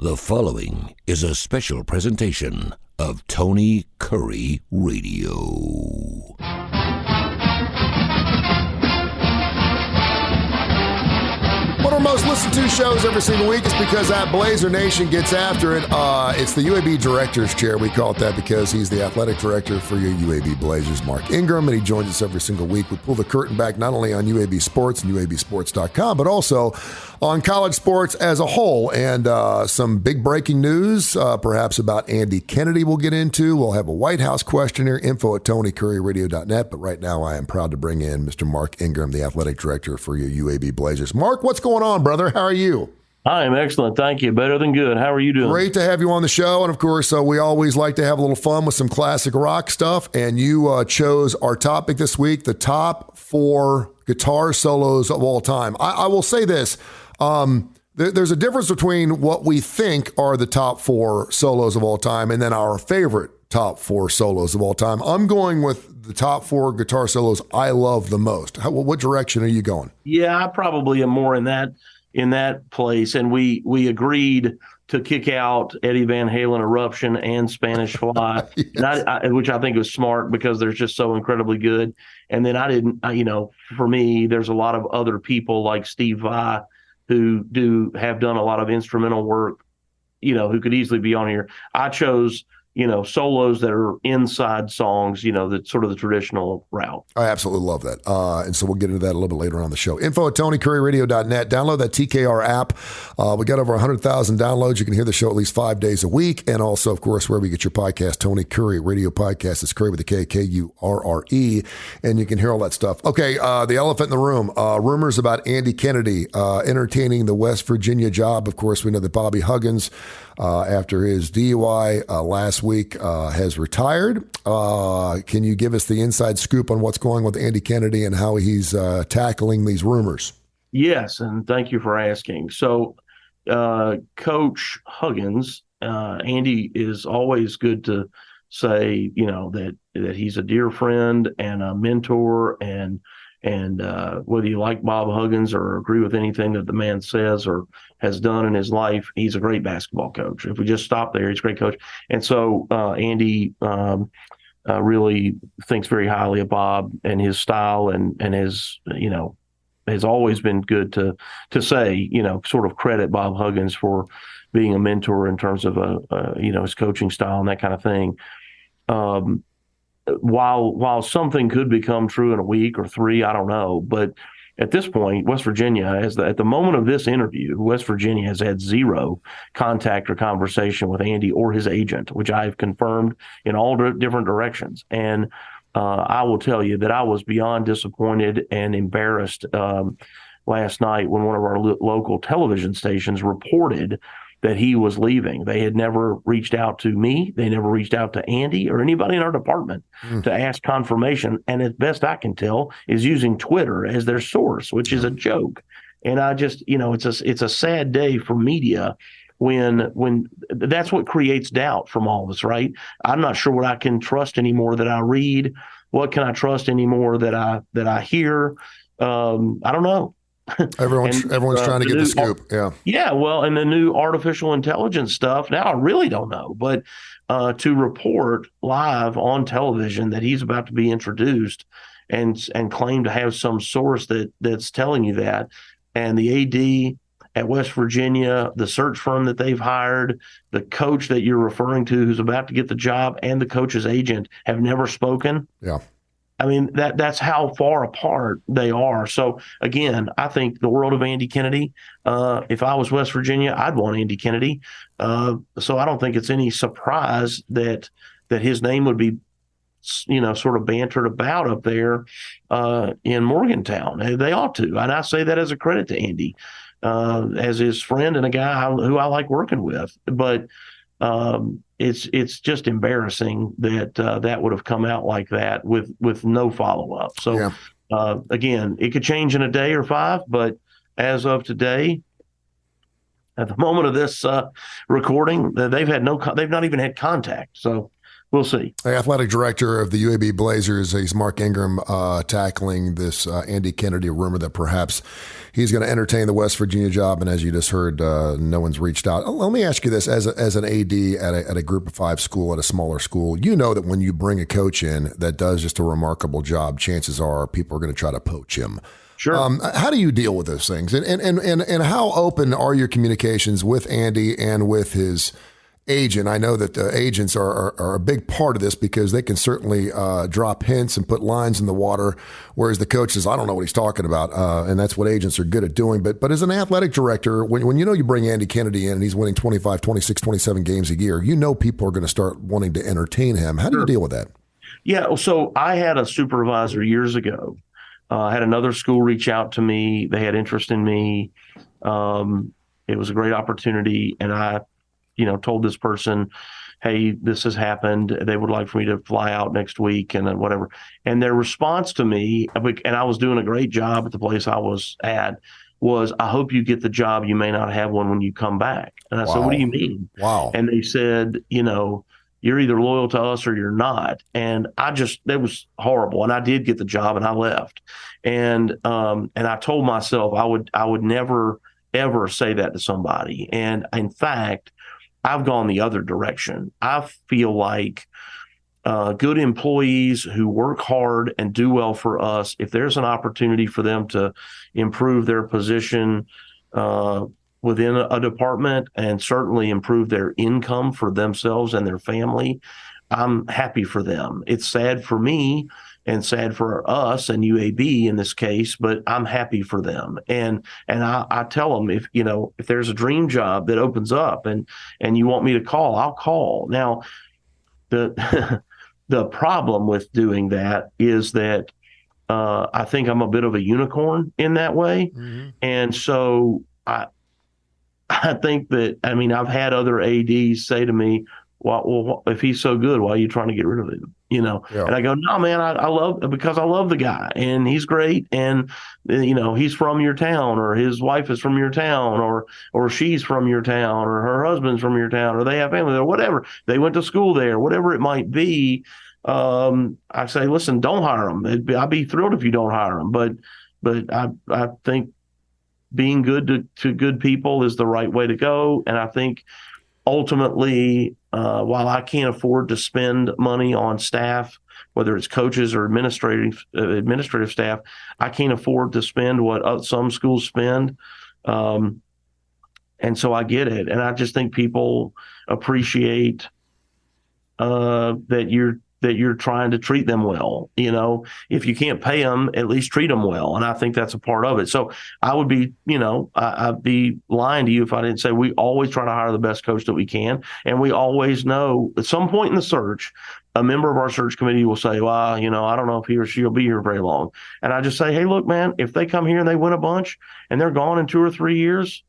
The following is a special presentation of Tony Kurre Radio. One of our most listened to shows every single week is because that Blazer Nation gets after it. It's the UAB Director's Chair. We call it that because he's the athletic director for your UAB Blazers, Mark Ingram, and he joins us every single week. We pull the curtain back not only on UAB Sports and UABsports.com, but also on college sports as a whole. And some big breaking news, perhaps about Andy Kennedy we'll get into. We'll have a White House questionnaire, info@TonyKurreRadio.net. But right now I am proud to bring in Mr. Mark Ingram, the athletic director for your UAB Blazers. Mark, what's going on, brother? How are you? I am excellent. Thank you. Better than good. How are you doing? Great to have you on the show. And of course, we always like to have a little fun with some classic rock stuff. And you chose our topic this week, the top 4 guitar solos of all time. I will say this. There's a difference between what we think are the top 4 solos of all time and then our favorite top 4 solos of all time. I'm going with the top 4 guitar solos I love the most. What direction are you going? Yeah, I probably am more in that place. And we agreed to kick out Eddie Van Halen Eruption and Spanish Fly, yes. Which I think was smart because they're just so incredibly good. And then for me, there's a lot of other people like Steve Vai who have done a lot of instrumental work, who could easily be on here. I chose solos that are inside songs, that's sort of the traditional route. I absolutely love that. And so we'll get into that a little bit later on the show. info@TonyKurreRadio.net. Download that TKR app. We got over 100,000 downloads. You can hear the show at least 5 days a week. And also, of course, wherever you get your podcast, Tony Kurre Radio Podcast. It's Kurre with a K, Kurre. And you can hear all that stuff. Okay, the elephant in the room. Rumors about Andy Kennedy entertaining the West Virginia job. Of course, we know that Bobby Huggins, after his DUI last week, has retired. Can you give us the inside scoop on what's going on with Andy Kennedy and how he's tackling these rumors? Yes, and thank you for asking. So, Coach Huggins, Andy is always good to say, that he's a dear friend and a mentor, and whether you like Bob Huggins or agree with anything that the man says or has done in his life, he's a great basketball coach. If we just stop there, he's a great coach. And so Andy really thinks very highly of Bob and his style, and has always been good to say, sort of credit Bob Huggins for being a mentor in terms of his coaching style and that kind of thing. While something could become true in a week or 3, I don't know. But at this point, West Virginia, at the moment of this interview, West Virginia has had 0 contact or conversation with Andy or his agent, which I've confirmed in all different directions. And I will tell you that I was beyond disappointed and embarrassed last night when one of our local television stations reported that he was leaving. They had never reached out to me. They never reached out to Andy or anybody in our department to ask confirmation. And as best I can tell, is using Twitter as their source, which is a joke. And I just, it's a sad day for media when that's what creates doubt from all of us, right? I'm not sure what I can trust anymore that I read. What can I trust anymore that I hear? I don't know. Everyone's trying to get the scoop. Yeah. Well, and the new artificial intelligence stuff. Now I really don't know, but to report live on television that he's about to be introduced and claim to have some source that's telling you that, and the AD at West Virginia, the search firm that they've hired, the coach that you're referring to who's about to get the job, and the coach's agent have never spoken. Yeah. I mean, that's how far apart they are. So, again, I think the world of Andy Kennedy, if I was West Virginia, I'd want Andy Kennedy. So I don't think it's any surprise that his name would be, sort of bantered about up there in Morgantown. They ought to. And I say that as a credit to Andy, as his friend and a guy who I like working with. But it's just embarrassing that that would have come out like that with no follow-up. So, again, it could change in a day or 5, but as of today, at the moment of this recording, they've not even had contact. So we'll see. The athletic director of the UAB Blazers, he's Mark Ingram, tackling this Andy Kennedy rumor that perhaps he's going to entertain the West Virginia job. And as you just heard, no one's reached out. Let me ask you this: as an AD at a Group of 5 school, at a smaller school, you know that when you bring a coach in that does just a remarkable job, chances are people are going to try to poach him. Sure. How do you deal with those things? And how open are your communications with Andy and with his agent? I know that the agents are a big part of this because they can certainly drop hints and put lines in the water, whereas the coach says, I don't know what he's talking about. And that's what agents are good at doing. But as an athletic director, when you know you bring Andy Kennedy in and he's winning 25, 26, 27 games a year, you know people are going to start wanting to entertain him. How do you deal with that? Yeah, so I had a supervisor years ago. I had another school reach out to me. They had interest in me. It was a great opportunity. And I told this person, hey, this has happened. They would like for me to fly out next week and whatever. And their response to me, and I was doing a great job at the place I was at, was, I hope you get the job. You may not have one when you come back. And I said, what do you mean? Wow. And they said, you're either loyal to us or you're not. And that was horrible. And I did get the job and I left. And I told myself I would never, ever say that to somebody. And in fact, I've gone the other direction. I feel like good employees who work hard and do well for us, if there's an opportunity for them to improve their position within a department and certainly improve their income for themselves and their family, I'm happy for them. It's sad for me and sad for us and UAB in this case, but I'm happy for them. And I tell them, if there's a dream job that opens up and you want me to call, I'll call. Now, the the problem with doing that is that I think I'm a bit of a unicorn in that way. Mm-hmm. And so I think that, I've had other ADs say to me, well, if he's so good, why are you trying to get rid of him? Yeah. And I go, no, man, I love the guy and he's great. And, he's from your town, or his wife is from your town, or she's from your town, or her husband's from your town, or they have family there, whatever. They went to school there, whatever it might be. I say, listen, don't hire him. I'd be thrilled if you don't hire him. But I think being good to good people is the right way to go. And I think ultimately, while I can't afford to spend money on staff, whether it's coaches or administrative staff, I can't afford to spend what some schools spend. And so I get it. And I just think people appreciate that you're trying to treat them well. If you can't pay them, at least treat them well. And I think that's a part of it. So I would be, I'd be lying to you if I didn't say we always try to hire the best coach that we can. And we always know at some point in the search, a member of our search committee will say, well, I don't know if he or she will be here very long. And I just say, hey, look, man, if they come here and they win a bunch and they're gone in 2 or 3 years,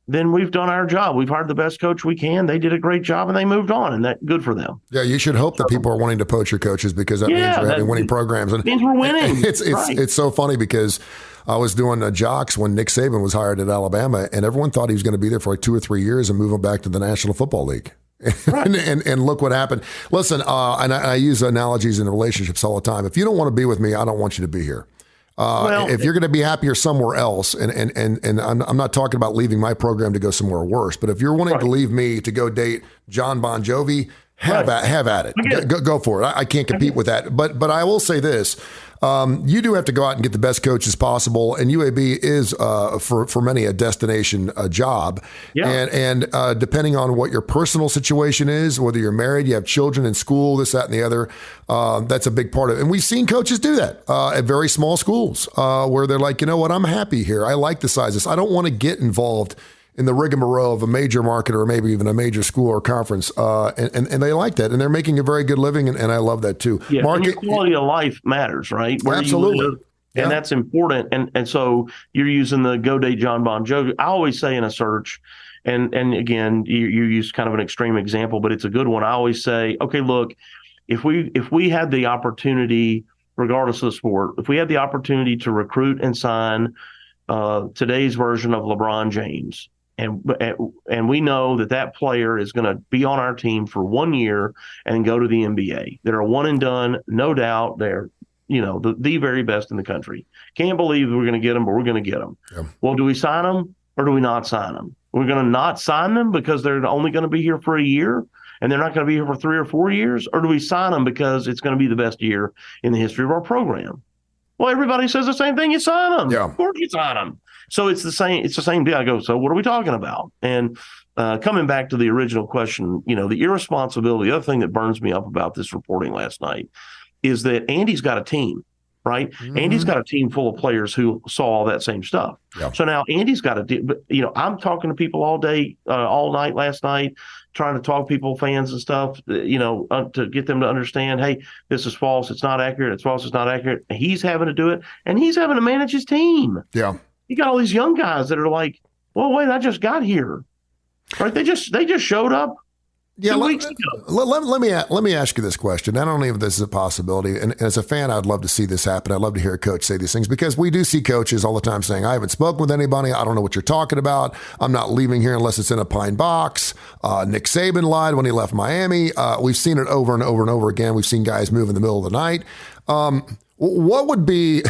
then we've done our job. We've hired the best coach we can. They did a great job and they moved on, and that's good for them. Yeah, you should hope that people are wanting to poach your coaches, because that means you're having winning programs. And it means we're winning. It's so funny because I was doing jocks when Nick Saban was hired at Alabama, and everyone thought he was going to be there for like 2 or 3 years and move him back to the National Football League. Right. and look what happened. Listen, and I use analogies in relationships all the time. If you don't want to be with me, I don't want you to be here. If you're going to be happier somewhere else, and I'm not talking about leaving my program to go somewhere worse, but if you're wanting to leave me to go date John Bon Jovi, have at it. Go for it. I can't compete with that. But I will say this. You do have to go out and get the best coaches possible, and UAB is for many a destination job. Yeah. And depending on what your personal situation is, whether you're married, you have children in school, this, that, and the other, that's a big part of it. And we've seen coaches do that at very small schools where they're like, you know what, I'm happy here. I like the sizes. I don't want to get involved in the rigmarole of a major market or maybe even a major school or conference. And they like that. And they're making a very good living. And I love that too. Yeah, and quality of life matters, right? Where absolutely. You live, and that's important. And so you're using the go date John Bon Jovi. I always say in a search, and again, you use kind of an extreme example, but it's a good one. I always say, okay, look, if we had the opportunity, regardless of the sport, if we had the opportunity to recruit and sign today's version of LeBron James, and we know that player is going to be on our team for 1 year and go to the NBA. They're a one and done, no doubt. They're the very best in the country. Can't believe we're going to get them, but we're going to get them. Yeah. Well, do we sign them or do we not sign them? We're going to not sign them because they're only going to be here for a year and they're not going to be here for 3 or 4 years, or do we sign them because it's going to be the best year in the history of our program? Well, everybody says the same thing. You sign them. Yeah. Of course you sign them. So it's the same deal. I go, so what are we talking about? And coming back to the original question, the irresponsibility, the other thing that burns me up about this reporting last night is that Andy's got a team, right? Mm-hmm. Andy's got a team full of players who saw all that same stuff. Yeah. So now Andy's got to do, but I'm talking to people all day, all night last night, trying to talk to people, fans and stuff, to get them to understand, hey, this is false. It's not accurate. It's false. It's not accurate. He's having to do it, and he's having to manage his team. Yeah. You got all these young guys that are like, well, wait, I just got here, right? They just showed up. Yeah, let me ask you this question. I don't know if this is a possibility. And as a fan, I'd love to see this happen. I'd love to hear a coach say these things because we do see coaches all the time saying, I haven't spoken with anybody. I don't know what you're talking about. I'm not leaving here unless it's in a pine box. Nick Saban lied when he left Miami. We've seen it over and over and over again. We've seen guys move in the middle of the night. What would be,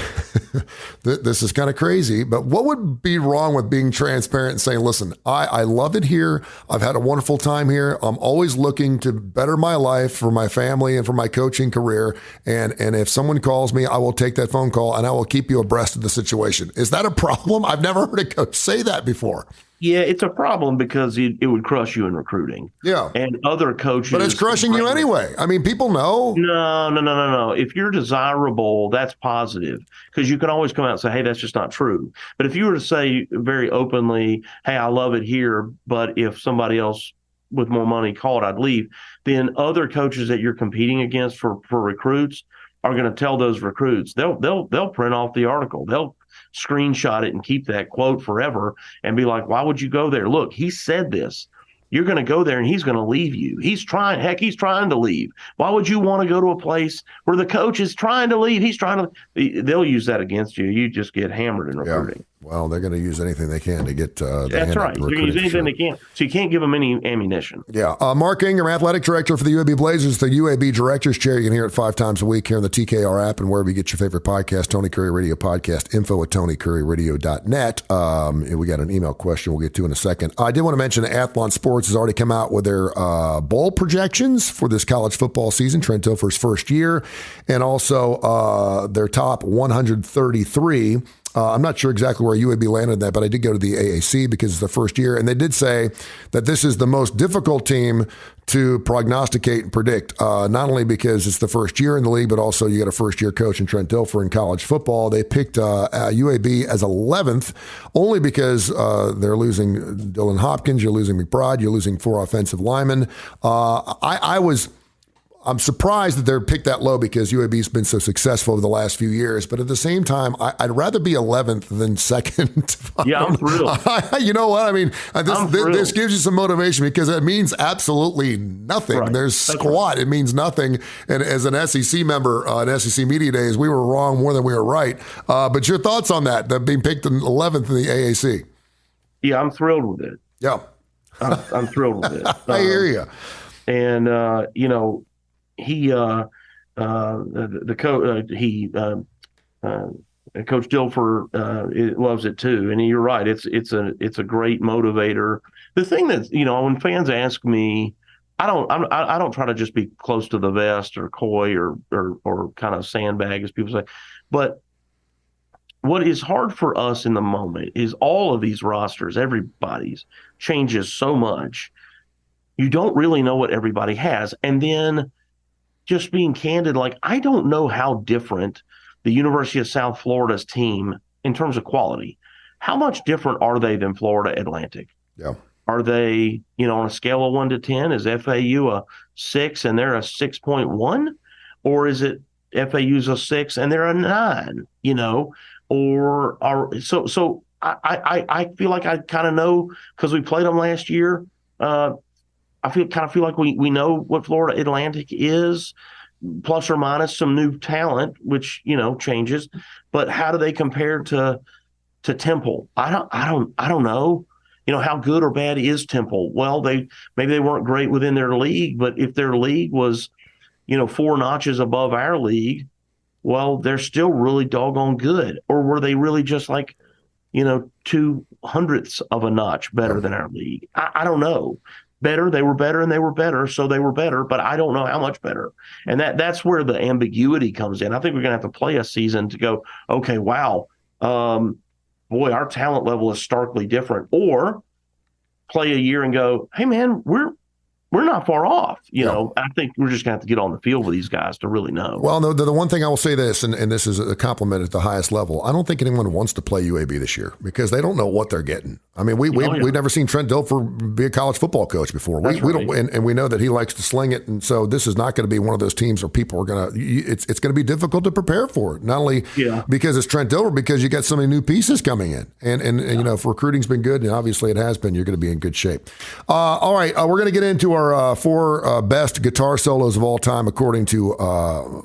this is kind of crazy, but what would be wrong with being transparent and saying, listen, I love it here. I've had a wonderful time here. I'm always looking to better my life for my family and for my coaching career. And if someone calls me, I will take that phone call and I will keep you abreast of the situation. Is that a problem? I've never heard a coach say that before. Yeah, it's a problem because it would crush you in recruiting. Yeah. And other coaches. But it's crushing you anyway. I mean, people know. No. If you're desirable, that's positive because you can always come out and say, hey, that's just not true. But if you were to say very openly, hey, I love it here, but if somebody else with more money called, I'd leave, then other coaches that you're competing against for recruits are going to tell those recruits. They'll print off the article. They'll screenshot it and keep that quote forever and be like, why would you go there? Look, he said this. You're going to go there and he's going to leave you. He's trying to leave. Why would you want to go to a place where the coach is trying to leave? They'll use that against you. You just get hammered in recruiting. Yeah. Well, they're going to use anything they can to get that's right. They're going to use anything they can. So you can't give them any ammunition. Yeah. Mark Ingram, athletic director for the UAB Blazers, the UAB Director's Chair. You can hear it 5 times a week here on the TKR app and wherever you get your favorite podcast, Tony Curry Radio Podcast, info@TonyCurryRadio.net. We got an email question we'll get to in a second. I did want to mention that Athlon Sports has already come out with their bowl projections for this college football season, Trent Dilfer's first year, and also their top 133. I'm not sure exactly where UAB landed that, but I did go to the AAC because it's the first year. And they did say that this is the most difficult team to prognosticate and predict, not only because it's the first year in the league, but also you got a first-year coach in Trent Dilfer in college football. They picked UAB as 11th only because they're losing Dylan Hopkins, you're losing McBride, you're losing 4 offensive linemen. I'm surprised that they're picked that low because UAB's been so successful over the last few years. But at the same time, I'd rather be 11th than second. Yeah, I'm thrilled. You know what? I mean, this gives you some motivation because it means absolutely nothing. Right. There's squat. Right. It means nothing. And as an SEC member on SEC Media Days, we were wrong more than we were right. But your thoughts on that being picked in 11th in the AAC? Yeah, I'm thrilled with it. Yeah. I'm thrilled with it. I hear you. And, he Coach Dilfer loves it too, and you're right. It's a great motivator. The thing that when fans ask me, I don't try to just be close to the vest or coy or kind of sandbag as people say, but what is hard for us in the moment is all of these rosters, everybody's changes so much. You don't really know what everybody has, and then. Just being candid, I don't know how different the University of South Florida's team in terms of quality. How much different are they than Florida Atlantic? Yeah. Are they, on a scale of 1 to 10, is FAU a 6 and they're a 6.1? Or is it FAU's a 6 and they're a 9, Or so I feel like I kind of know because we played them last year. I feel like we know what Florida Atlantic is, plus or minus some new talent, which changes. But how do they compare to Temple? I don't know. how good or bad is Temple? Well, maybe they weren't great within their league, but if their league was, 4 notches above our league, well, they're still really doggone good. Or were they really just like, 2/100ths of a notch better than our league? I don't know. Better, they were better, and they were better, so they were better, but I don't know how much better. And that's where the ambiguity comes in. I think we're going to have to play a season to go, okay, wow, boy, our talent level is starkly different. Or play a year and go, hey, man, we're not far off. I think we're just going to have to get on the field with these guys to really know. Well, no, the one thing I will say this, and this is a compliment at the highest level, I don't think anyone wants to play UAB this year because they don't know what they're getting. I mean, we've never seen Trent Dilfer be a college football coach before. We don't, and we know that he likes to sling it. And so this is not going to be one of those teams where people are going to. It's going to be difficult to prepare for it. Not only because it's Trent Dilfer, because you got so many new pieces coming in, and if recruiting's been good, and obviously it has been, you're going to be in good shape. All right, we're going to get into our 4 best guitar solos of all time, according to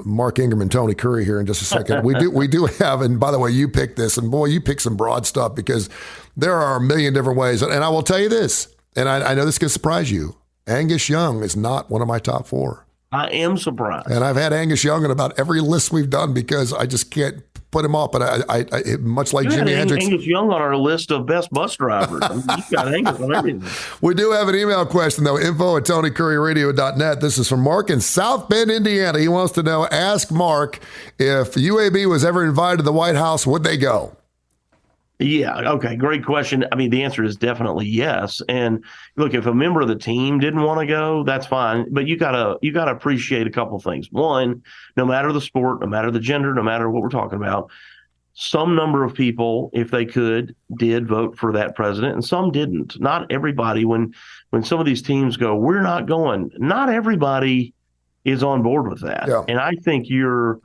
Mark Ingram and Tony Kurre here in just a second. We do have, and by the way, you picked this, and boy, you picked some broad stuff because there are a million different ways. And I will tell you this, and I know this can surprise you. Angus Young is not one of my top 4. I am surprised. And I've had Angus Young in about every list we've done because I just can't put him off. But I much like Jimi Hendrix. Angus Young on our list of best bus drivers. I mean, you've got Angus on everything. We do have an email question, though, info@TonyCurryRadio.net. This is from Mark in South Bend, Indiana. He wants to know, ask Mark, if UAB was ever invited to the White House, would they go? Yeah. Okay. Great question. I mean, the answer is definitely yes. And look, if a member of the team didn't want to go, that's fine. But you gotta appreciate a couple things. One, no matter the sport, no matter the gender, no matter what we're talking about, some number of people, if they could, did vote for that president, and some didn't. Not everybody. When some of these teams go, we're not going, not everybody is on board with that. Yeah. And I think you're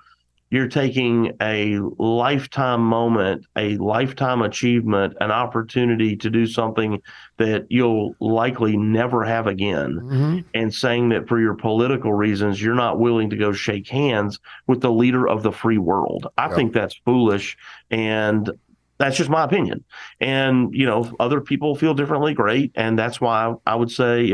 taking a lifetime moment, a lifetime achievement, an opportunity to do something that you'll likely never have again, and saying that for your political reasons, you're not willing to go shake hands with the leader of the free world. I think that's foolish, and that's just my opinion. And, other people feel differently, great. And that's why I would say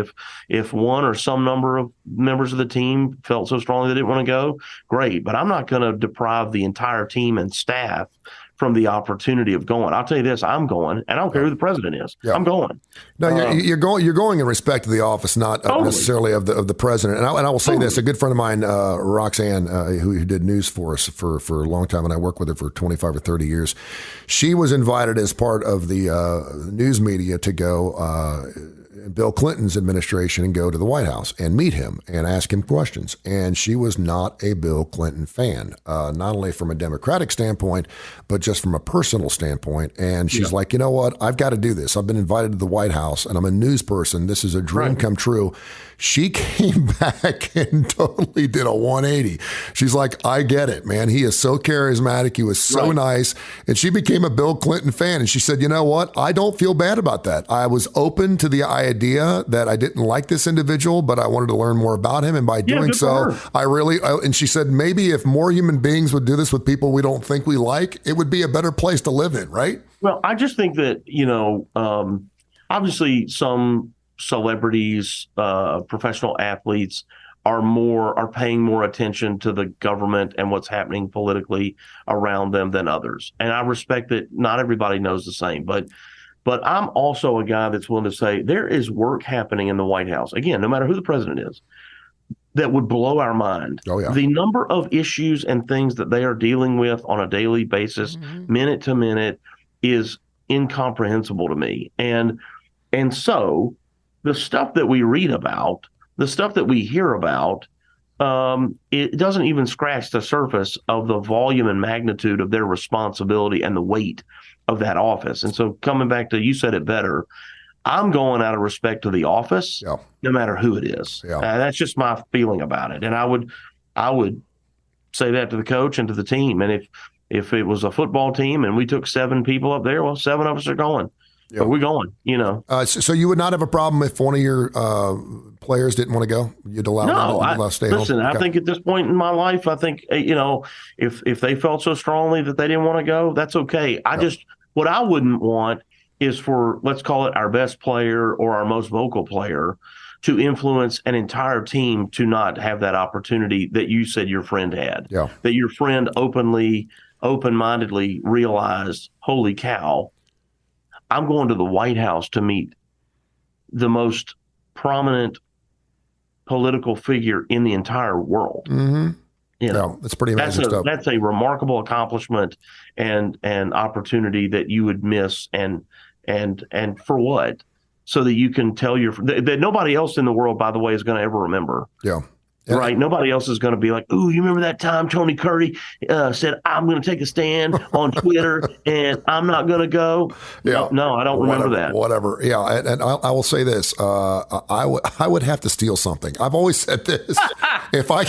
if one or some number of members of the team felt so strongly they didn't want to go, great. But I'm not going to deprive the entire team and staff from the opportunity of going. I'll tell you this, I'm going, and I don't care who the president is. Yeah. I'm going. No, you're going in respect to the office, not necessarily of the president. And I will say this, a good friend of mine, Roxanne, who did news for us for a long time, and I worked with her for 25 or 30 years. She was invited as part of the news media to go Bill Clinton's administration and go to the White House and meet him and ask him questions. And she was not a Bill Clinton fan, not only from a Democratic standpoint, but just from a personal standpoint. And she's like, you know what? I've got to do this. I've been invited to the White House and I'm a news person. This is a dream come true. She came back and totally did a 180. She's like, I get it, man. He is so charismatic. He was so nice. And she became a Bill Clinton fan. And she said, you know what? I don't feel bad about that. I was open to the idea that I didn't like this individual, but I wanted to learn more about him. And by doing so, and she said, maybe if more human beings would do this with people we don't think we like, it would be a better place to live in, right? Well, I just think that, obviously some celebrities, professional athletes are paying more attention to the government and what's happening politically around them than others. And I respect that not everybody knows the same, but I'm also a guy that's willing to say there is work happening in the White House. Again, no matter who the president is, that would blow our mind. Oh, yeah. The number of issues and things that they are dealing with on a daily basis, minute to minute, is incomprehensible to me. And so the stuff that we read about, the stuff that we hear about, it doesn't even scratch the surface of the volume and magnitude of their responsibility and the weight of that office. And so coming back to, you said it better, I'm going out of respect to the office, no matter who it is. That's just my feeling about it. And I would say that to the coach and to the team. And if it was a football team and we took 7 people up there, well, 7 of us are going. But we're going, So you would not have a problem if one of your players didn't want to go? You'd allow them to stay home? Listen, I think at this point in my life, I think, if they felt so strongly that they didn't want to go, that's okay. What I wouldn't want is for, let's call it, our best player or our most vocal player to influence an entire team to not have that opportunity that you said your friend had. Yeah. That your friend open-mindedly realized, holy cow, I'm going to the White House to meet the most prominent political figure in the entire world. Mm-hmm. You know, yeah, that's pretty amazing stuff. That's a remarkable accomplishment and opportunity that you would miss. And for what? So that you can tell that nobody else in the world, by the way, is going to ever remember. Yeah. Right. Nobody else is going to be like, ooh, you remember that time Tony Kurre said, I'm going to take a stand on Twitter and I'm not going to go. Yeah. No, I don't remember that. Whatever. Yeah. And I will say this. I would have to steal something. I've always said this. If I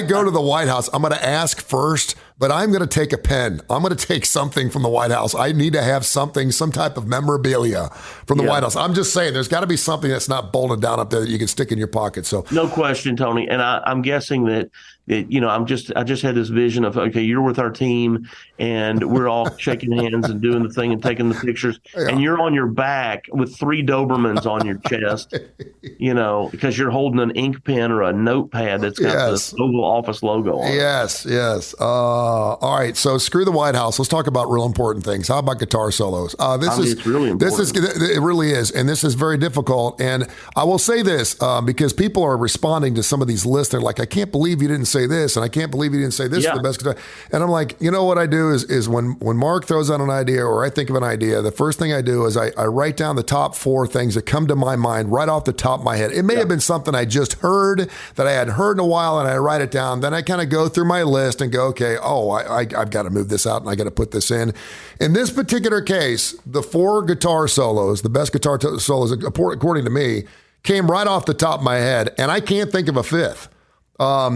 go to the White House, I'm going to ask first, but I'm going to take a pen. I'm going to take something from the White House. I need to have something, some type of memorabilia from the White House. I'm just saying there's got to be something that's not bolted down up there that you can stick in your pocket. So no question, Tony. And I'm guessing that I just had this vision of, okay, you're with our team and we're all shaking hands and doing the thing and taking the pictures, and you're on your back with 3 Dobermans on your chest, because you're holding an ink pen or a notepad that's got the Oval Office logo on it. Yes. All right. So screw the White House. Let's talk about real important things. How about guitar solos? It's really important. It really is. And this is very difficult. And I will say this, because people are responding to some of these lists. They're like, I can't believe you didn't say this. And I can't believe you didn't say this is the best guitar. And I'm like, what I do is when Mark throws out an idea or I think of an idea, the first thing I do is I write down the top 4 things that come to my mind right off the top of my head. It may have been something I just heard that I hadn't heard in a while, and I write it down. Then I kind of go through my list and go, okay, I've got to move this out and I got to put this in. In this particular case, the 4 guitar solos, the best guitar solos, according to me, came right off the top of my head, and I can't think of a 5th.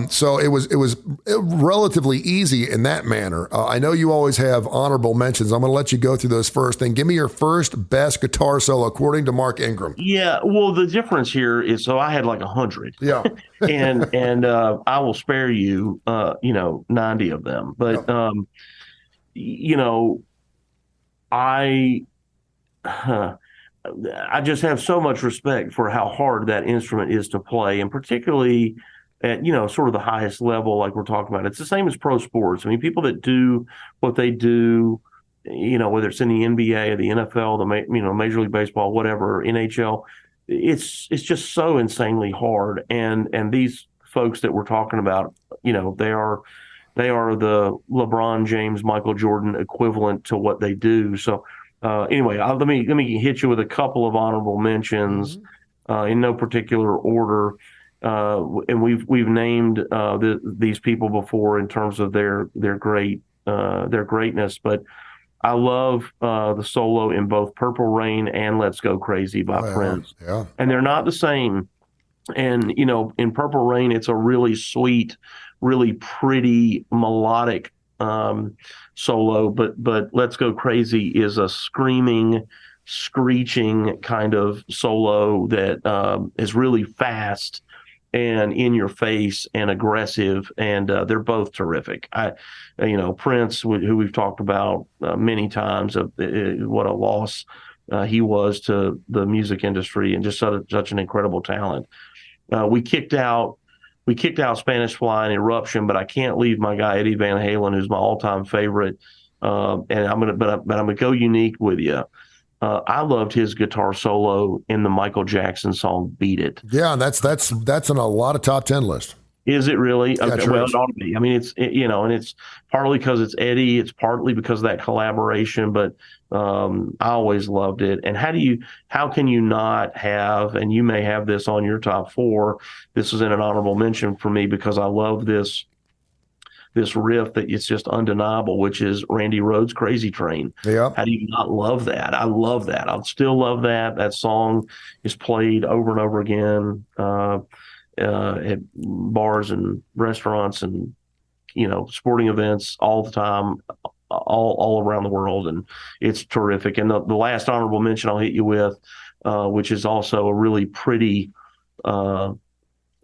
So it was relatively easy in that manner. I know you always have honorable mentions. I'm going to let you go through those first. Then give me your first best guitar solo according to Mark Ingram. Yeah, well, the difference here is, so I had like 100. Yeah, and I will spare you, 90 of them. But I just have so much respect for how hard that instrument is to play, and particularly at, sort of the highest level, like we're talking about. It's the same as pro sports. I mean, people that do what they do, whether it's in the NBA or the NFL, the Major League Baseball, whatever, NHL, it's just so insanely hard. And these folks that we're talking about, they are the LeBron James, Michael Jordan equivalent to what they do. So anyway, let me hit you with a couple of honorable mentions in no particular order. And we've named these people before in terms of their greatness, but I love the solo in both Purple Rain and Let's Go Crazy by Prince. Yeah. And they're not the same. And in Purple Rain, it's a really sweet, really pretty melodic solo, but Let's Go Crazy is a screaming, screeching kind of solo that is really fast and in your face and aggressive, and they're both terrific. Prince, who we've talked about many times, what a loss he was to the music industry, and just such an incredible talent. We kicked out Spanish Fly and Eruption, but I can't leave my guy Eddie Van Halen, who's my all-time favorite. And I'm gonna go unique with you. I loved his guitar solo in the Michael Jackson song "Beat It." Yeah, that's in a lot of top 10 lists. Is it really? Yeah, okay, sure well, is. it ought to be. I mean, and it's partly because it's Eddie. It's partly because of that collaboration. But I always loved it. And how can you not have? And you may have this on your top 4. This is in an honorable mention for me because I love this riff that it's just undeniable, which is Randy Rhoads' Crazy Train. Yeah. How do you not love that? I love that. I'll still love that. That song is played over and over again at bars and restaurants and, sporting events all the time, all around the world. And it's terrific. And the last honorable mention I'll hit you with, which is also a really pretty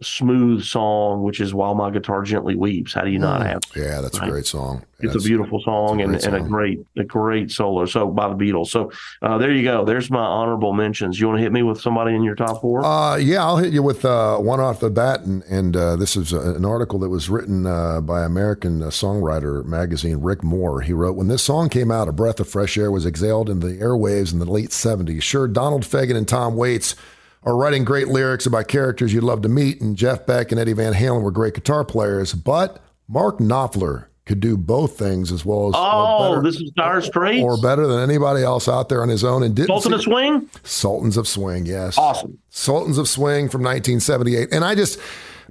smooth song, which is While My Guitar Gently Weeps. How do you not have? Yeah, that's a great song. It's a beautiful song and a great solo. So by the Beatles. So there you go. There's my honorable mentions. You want to hit me with somebody in your top four? Yeah, I'll hit you with one off the bat. And this is an article that was written by American songwriter magazine Rick Moore. He wrote, when this song came out, a breath of fresh air was exhaled into the airwaves in the late 70s. Sure, Donald Fagen and Tom Waits are writing great lyrics about characters you'd love to meet, and Jeff Beck and Eddie Van Halen were great guitar players, but Mark Knopfler could do both things as well as this is Dire Straits, or better than anybody else out there on his own. And Sultans of Swing, Sultans of Swing, yes, awesome. Sultans of Swing from 1978, and I just.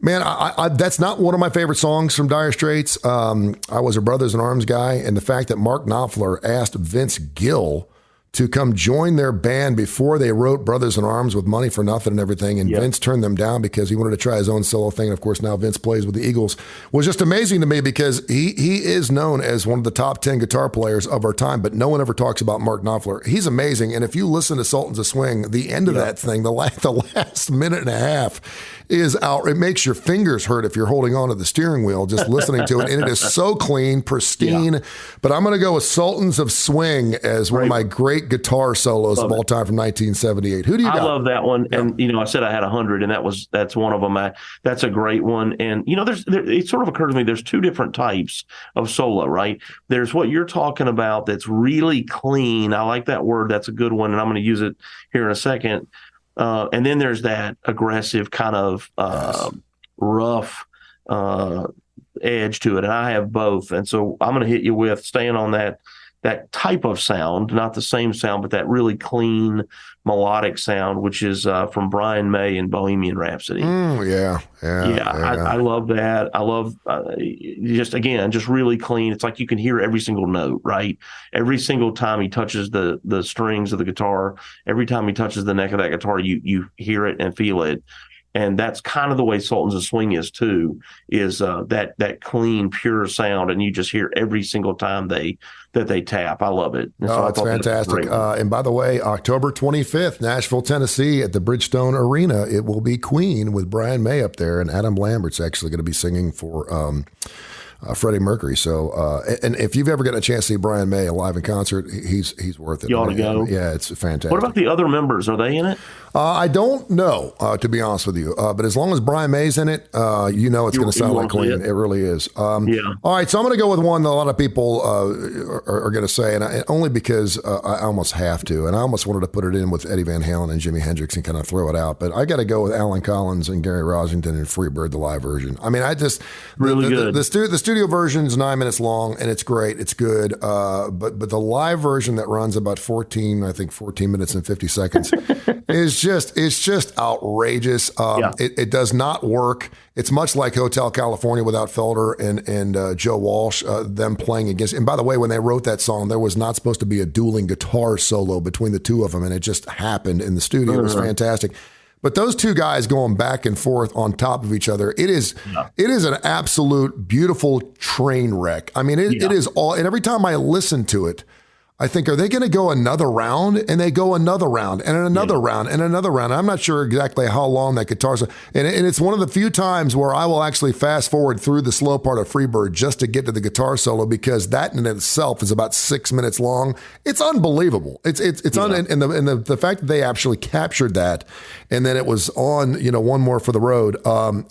Man, I that's not one of my favorite songs from Dire Straits. I was a Brothers in Arms guy, and the fact that Mark Knopfler asked Vince Gill to come join their band before they wrote Brothers in Arms with Money for Nothing and everything, and Vince turned them down because he wanted to try his own solo thing. And of course, now Vince plays with the Eagles. Was just amazing to me because he is known as one of the top 10 guitar players of our time, but no one ever talks about Mark Knopfler. He's amazing, and if you listen to Sultans of Swing, the end of that thing, the last minute and a half, is out. It makes your fingers hurt if you're holding on to the steering wheel just listening to it. And it is so clean, pristine. Yeah. But I'm going to go with Sultans of Swing as one of my great guitar solos of all time from 1978. Who do you got? I love that one. Yeah. And, I said I had 100, and that's one of them. That's a great one. And, it sort of occurred to me, there's two different types of solo, right? There's what you're talking about that's really clean. I like that word. That's a good one. And I'm going to use it here in a second. And then there's that aggressive kind of rough edge to it. And I have both. And so I'm going to hit you with staying on that type of sound, not the same sound, but that really clean melodic sound, which is from Brian May in Bohemian Rhapsody. Yeah. I love that. I love just really clean. It's like you can hear every single note, right? Every single time he touches the strings of the guitar, every time he touches the neck of that guitar, you hear it and feel it. And that's kind of the way Sultans of Swing is too, is that clean, pure sound, and you just hear every single time that they tap. I love it. So it's fantastic. And by the way, October 25th, Nashville, Tennessee, at the Bridgestone Arena, it will be Queen with Brian May up there, and Adam Lambert's actually going to be singing for Freddie Mercury. So, and if you've ever gotten a chance to see Brian May live in concert, he's worth it. You ought to go. Yeah, it's fantastic. What about the other members? Are they in it? I don't know, to be honest with you. But as long as Brian May's in it, it's going to sound like Queen. It really is. All right, so I'm going to go with one that a lot of people are going to say, and only because I almost have to, and I almost wanted to put it in with Eddie Van Halen and Jimi Hendrix and kind of throw it out, but I got to go with Alan Collins and Gary Rossington and Freebird, the live version. I mean, good. The studio version is 9 minutes long, and it's great. It's good. But the live version that runs about 14 minutes and 50 seconds is just outrageous. It does not work. It's much like Hotel California without Felder and Joe Walsh, them playing against. And by the way, when they wrote that song, there was not supposed to be a dueling guitar solo between the two of them, and it just happened in the studio. It was fantastic. But those two guys going back and forth on top of each other, it is an absolute beautiful train wreck. I mean, it is all, and every time I listen to it, I think, are they going to go another round? And they go another round and another round and another round. I'm not sure exactly how long that guitar's. And it's one of the few times where I will actually fast forward through the slow part of Freebird just to get to the guitar solo, because that in itself is about 6 minutes long. It's unbelievable. And the fact that they actually captured that, and then it was on, One More for the Road,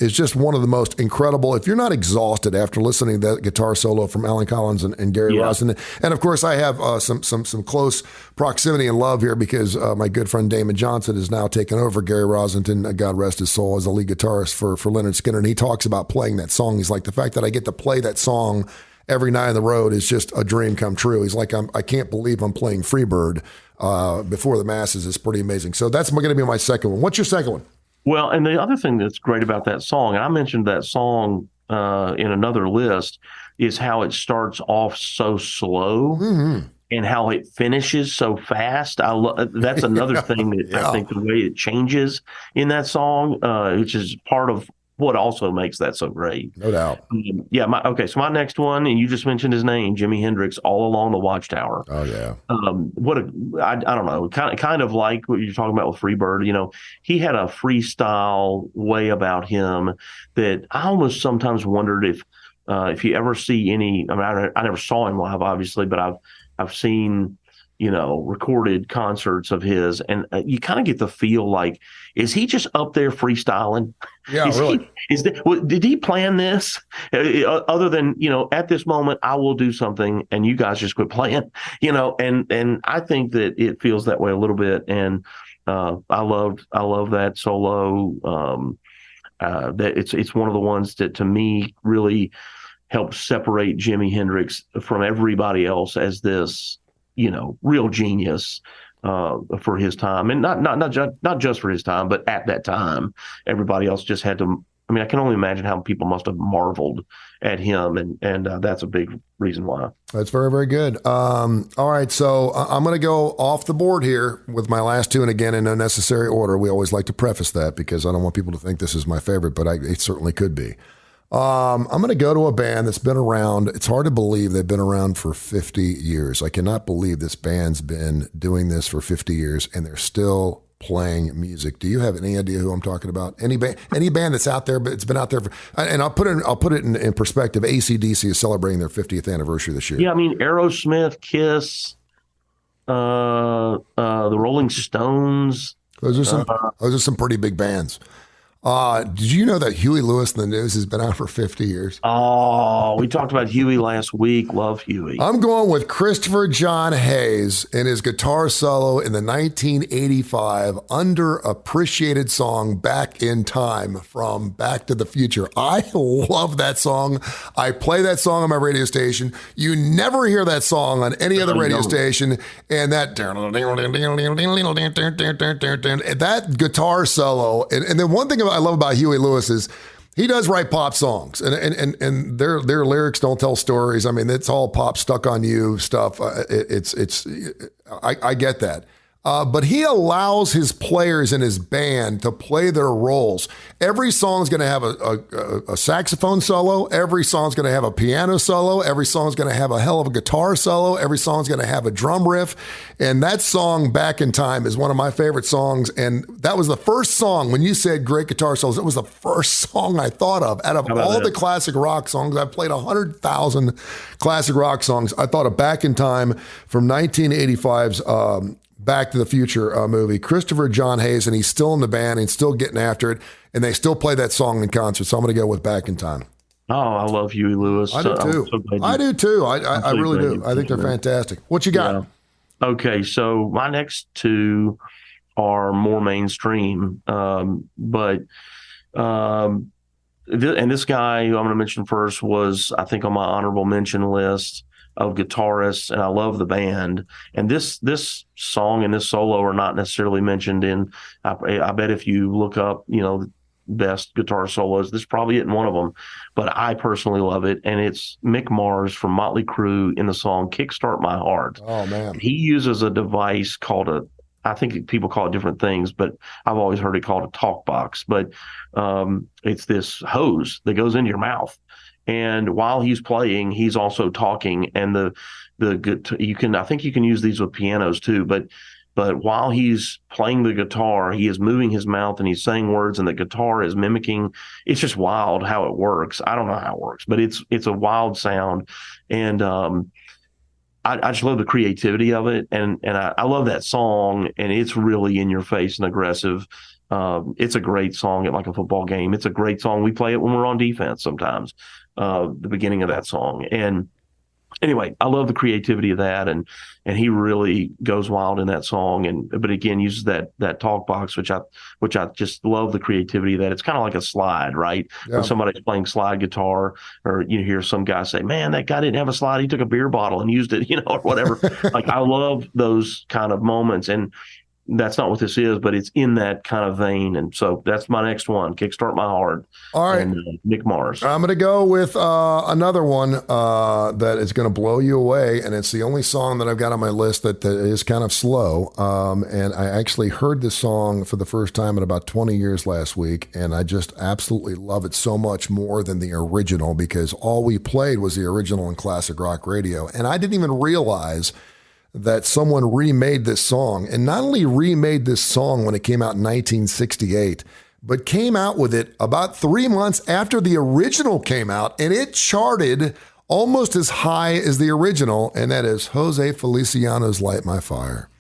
is just one of the most incredible. If you're not exhausted after listening to that guitar solo from Alan Collins and Gary Rossington, and of course I have some close proximity and love here because my good friend Damon Johnson is now taken over Gary Rossington, God rest his soul, as the lead guitarist for Lynyrd Skynyrd. And he talks about playing that song. He's like, the fact that I get to play that song every night on the road is just a dream come true. He's like, I can't believe I'm playing Freebird before the masses. Is pretty amazing. So that's going to be my second one. What's your second one? Well, and the other thing that's great about that song, and I mentioned that song in another list, is how it starts off so slow. Mm-hmm. And how it finishes so fast. That's another thing that I think the way it changes in that song, which is part of what also makes that so great. No doubt. Yeah. So my next one, and you just mentioned his name, Jimi Hendrix, All Along the Watchtower. Oh yeah. I don't know, kind of like what you're talking about with Freebird. You know, he had a freestyle way about him that I almost sometimes wondered if you ever see any. I mean, I never saw him live, obviously, but I've seen, you know, recorded concerts of his, and you kind of get the feel like, is he just up there freestyling? Yeah, really. Did he plan this? Other than, you know, at this moment, I will do something, and you guys just quit playing, you know, and I think that it feels that way a little bit, and I love that solo. That it's one of the ones that to me really helps separate Jimi Hendrix from everybody else as this, you know, real genius for his time, and not just for his time, but at that time, everybody else just had to. I mean, I can only imagine how people must have marveled at him, and that's a big reason why. That's very, very good. All right, so I'm going to go off the board here with my last two, and again, in no necessary order. We always like to preface that because I don't want people to think this is my favorite, but it certainly could be. I'm going to go to a band that's been around. It's hard to believe they've been around for 50 years. I cannot believe this band's been doing this for 50 years, and they're still playing music. Do you have any idea who I'm talking about? Any band that's out there, but it's been out there for, and I'll put it in perspective. AC/DC is celebrating their 50th anniversary this year. Yeah, I mean, Aerosmith, Kiss, the Rolling Stones. Those are some pretty big bands. Did you know that Huey Lewis and the News has been out for 50 years? Oh, we talked about Huey last week. Love Huey. I'm going with Christopher John Hayes and his guitar solo in the 1985 underappreciated song Back in Time from Back to the Future. I love that song. I play that song on my radio station. You never hear that song on any other radio station. And that guitar solo. And then one thing I love about Huey Lewis is he does write pop songs, and their lyrics don't tell stories. I mean, it's all pop, stuck on you stuff. I get that. But he allows his players in his band to play their roles. Every song's going to have a saxophone solo. Every song's going to have a piano solo. Every song's going to have a hell of a guitar solo. Every song's going to have a drum riff. And that song, Back in Time, is one of my favorite songs. And that was the first song, when you said great guitar solos, it was the first song I thought of. Out of all the classic rock songs, I've played 100,000 classic rock songs. I thought of Back in Time from 1985's Back to the Future movie. Christopher John Hayes, and he's still in the band and still getting after it, and they still play that song in concert. So I'm going to go with Back in Time. Oh, I love Huey Lewis. I do too. I do too. I really do. I think they're fantastic. What you got? Yeah. Okay, so my next two are more mainstream, but and this guy who I'm going to mention first was, I think, on my honorable mention list of guitarists, and I love the band. And this song and this solo are not necessarily mentioned in. I bet if you look up, you know, best guitar solos, this probably isn't one of them. But I personally love it, and it's Mick Mars from Motley Crue in the song "Kickstart My Heart." Oh man, he uses a device called I think people call it different things, but I've always heard it called a talk box. But it's this hose that goes into your mouth. And while he's playing, he's also talking. And I think you can use these with pianos too. But while he's playing the guitar, he is moving his mouth and he's saying words, and the guitar is mimicking. It's just wild how it works. I don't know how it works, but it's a wild sound. And I just love the creativity of it, and I love that song, and it's really in your face and aggressive. It's a great song at like a football game. It's a great song. We play it when we're on defense sometimes. The beginning of that song. And anyway, I love the creativity of that, and he really goes wild in that song. But again, uses that talk box, which I just love the creativity of that. It's kind of like a slide, right? Yeah. When somebody's playing slide guitar, or you hear some guy say, "Man, that guy didn't have a slide. He took a beer bottle and used it," or whatever. Like, I love those kind of moments. And that's not what this is, but it's in that kind of vein. And so that's my next one, Kickstart My Heart. All right. And Nick Mars. I'm going to go with another one that is going to blow you away, and it's the only song that I've got on my list that is kind of slow. And I actually heard this song for the first time in about 20 years last week, and I just absolutely love it so much more than the original because all we played was the original in classic rock radio. And I didn't even realize that someone remade this song, and not only remade this song when it came out in 1968, but came out with it about 3 months after the original came out, and it charted almost as high as the original, and that is Jose Feliciano's Light My Fire.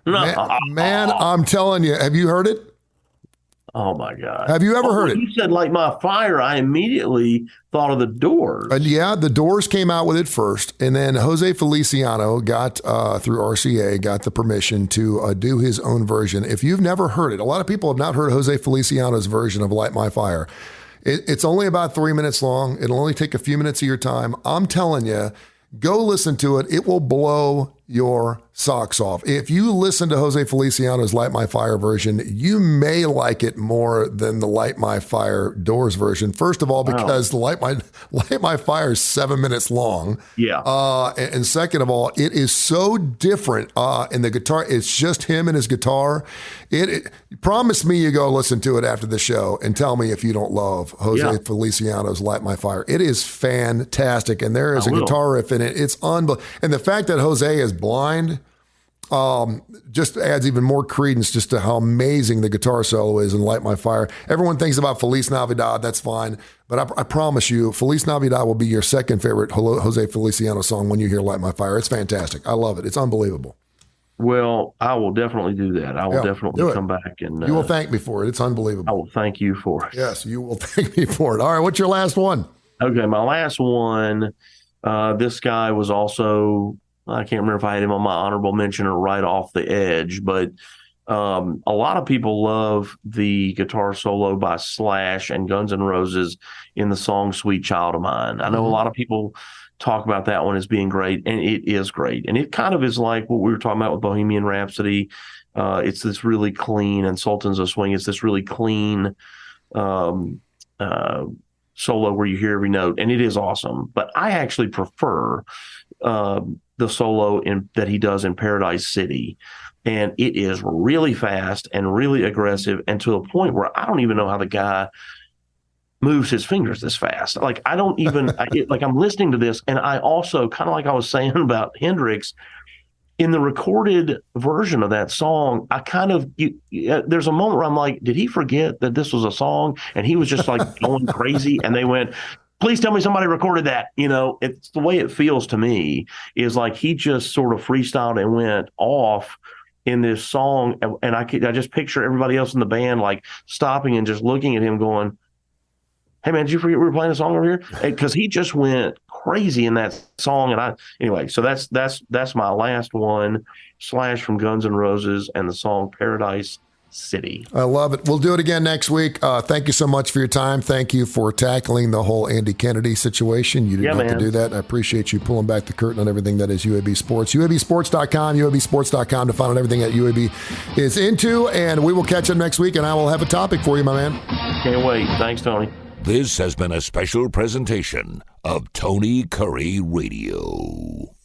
Man, I'm telling you, have you heard it? Oh, my God. Have you ever heard it? You said Light My Fire. I immediately thought of the Doors. And yeah, the Doors came out with it first. And then Jose Feliciano got, through RCA, got the permission to do his own version. If you've never heard it, a lot of people have not heard Jose Feliciano's version of Light My Fire. It's only about 3 minutes long. It'll only take a few minutes of your time. I'm telling you, go listen to it. It will blow your socks off. If you listen to Jose Feliciano's Light My Fire version, you may like it more than the Light My Fire Doors version. First of all, because the Light My Fire is 7 minutes long. Yeah. And second of all, it is so different in the guitar. It's just him and his guitar. Promise me you go listen to it after the show and tell me if you don't love Jose Feliciano's Light My Fire. It is fantastic. And there is a guitar riff in it. It's unbelievable. And the fact that Jose is blind just adds even more credence just to how amazing the guitar solo is in Light My Fire. Everyone thinks about Feliz Navidad. That's fine. But I promise you, Feliz Navidad will be your second favorite Jose Feliciano song when you hear Light My Fire. It's fantastic. I love it. It's unbelievable. Well, I will definitely do that. I will definitely come back. And you will thank me for it. It's unbelievable. I will thank you for it. Yes, you will thank me for it. All right, what's your last one? Okay, my last one, this guy was also, I can't remember if I had him on my honorable mention or right off the edge, but a lot of people love the guitar solo by Slash and Guns N' Roses in the song Sweet Child of Mine. I know a lot of people talk about that one as being great, and it is great. And it kind of is like what we were talking about with Bohemian Rhapsody. It's this really clean, and Sultans of Swing, it's this really clean solo where you hear every note, and it is awesome. But I actually prefer the solo that he does in Paradise City. And it is really fast and really aggressive, and to a point where I don't even know how the guy moves his fingers this fast. Like, I don't even, like, I'm listening to this, and I also, kind of like I was saying about Hendrix, in the recorded version of that song, I kind of, there's a moment where I'm like, did he forget that this was a song? And he was just like going crazy, and they went, please tell me somebody recorded that. You know, it's the way it feels to me is like he just sort of freestyled and went off in this song. And I just picture everybody else in the band like stopping and just looking at him going, hey man, did you forget we were playing a song over here? Because he just went crazy in that song. And anyway, so that's my last one, Slash from Guns N' Roses and the song Paradise City. I love it. We'll do it again next week. Thank you so much for your time. Thank you for tackling the whole Andy Kennedy situation. You didn't have to do that. I appreciate you pulling back the curtain on everything that is UAB Sports. UABsports.com, UABsports.com to find out everything that UAB is into. And we will catch up next week, and I will have a topic for you, my man. Can't wait. Thanks, Tony. This has been a special presentation of Tony Curry Radio.